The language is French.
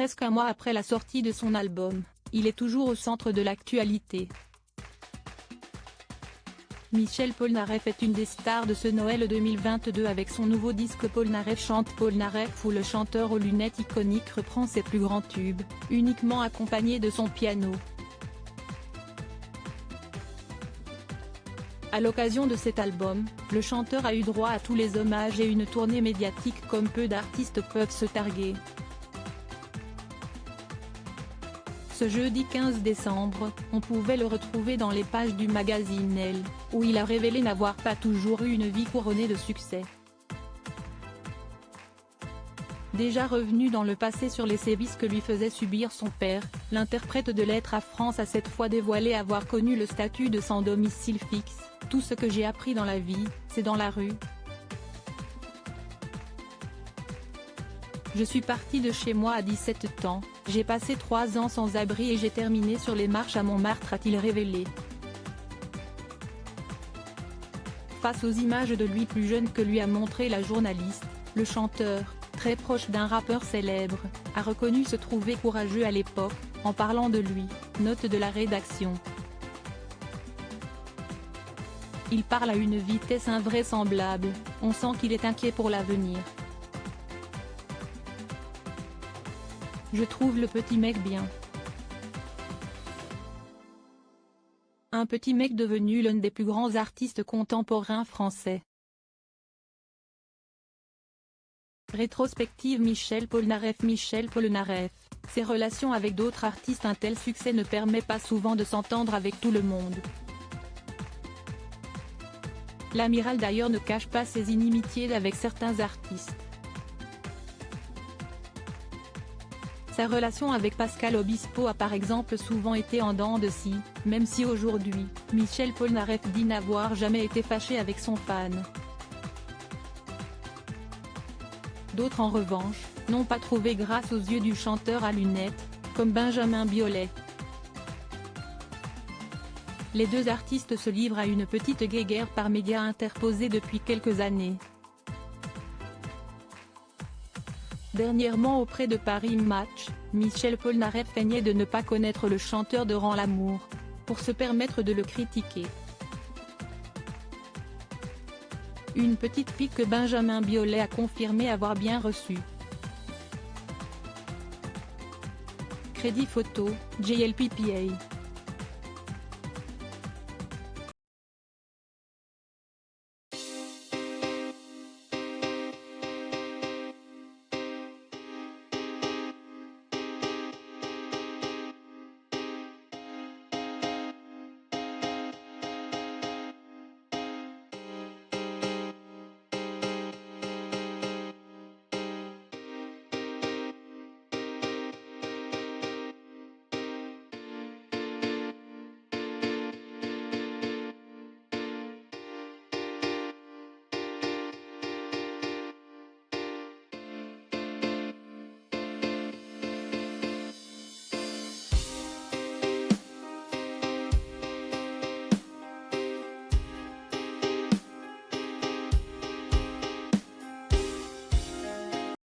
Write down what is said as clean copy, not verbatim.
Presque un mois après la sortie de son album, il est toujours au centre de l'actualité. Michel Polnareff est une des stars de ce Noël 2022 avec son nouveau disque Polnareff chante Polnareff où le chanteur aux lunettes iconiques reprend ses plus grands tubes, uniquement accompagné de son piano. À l'occasion de cet album, le chanteur a eu droit à tous les hommages et une tournée médiatique comme peu d'artistes peuvent se targuer. Ce jeudi 15 décembre, on pouvait le retrouver dans les pages du magazine Elle, où il a révélé n'avoir pas toujours eu une vie couronnée de succès. Déjà revenu dans le passé sur les sévices que lui faisait subir son père, l'interprète de Lettres à France a cette fois dévoilé avoir connu le statut de sans domicile fixe. Tout ce que j'ai appris dans la vie, c'est dans la rue. Je suis parti de chez moi à 17 ans, j'ai passé 3 ans sans abri et j'ai terminé sur les marches à Montmartre, a-t-il révélé. Face aux images de lui plus jeune que lui a montré la journaliste, le chanteur, très proche d'un rappeur célèbre, a reconnu se trouver courageux à l'époque, en parlant de lui, note de la rédaction. Il parle à une vitesse invraisemblable, on sent qu'il est inquiet pour l'avenir. Je trouve le petit mec bien. Un petit mec devenu l'un des plus grands artistes contemporains français. Rétrospective Michel Polnareff. Ses relations avec d'autres artistes. Un tel succès ne permet pas souvent de s'entendre avec tout le monde. L'amiral d'ailleurs ne cache pas ses inimitiés avec certains artistes. Sa relation avec Pascal Obispo a par exemple souvent été en dents de scie, même si aujourd'hui, Michel Polnareff dit n'avoir jamais été fâché avec son fan. D'autres en revanche, n'ont pas trouvé grâce aux yeux du chanteur à lunettes, comme Benjamin Biolay. Les deux artistes se livrent à une petite guéguerre par médias interposés depuis quelques années. Dernièrement auprès de Paris Match, Michel Polnareff feignait de ne pas connaître le chanteur de Rends l'amour, pour se permettre de le critiquer. Une petite pique que Benjamin Biolay a confirmé avoir bien reçue. Crédit photo, JLPPA.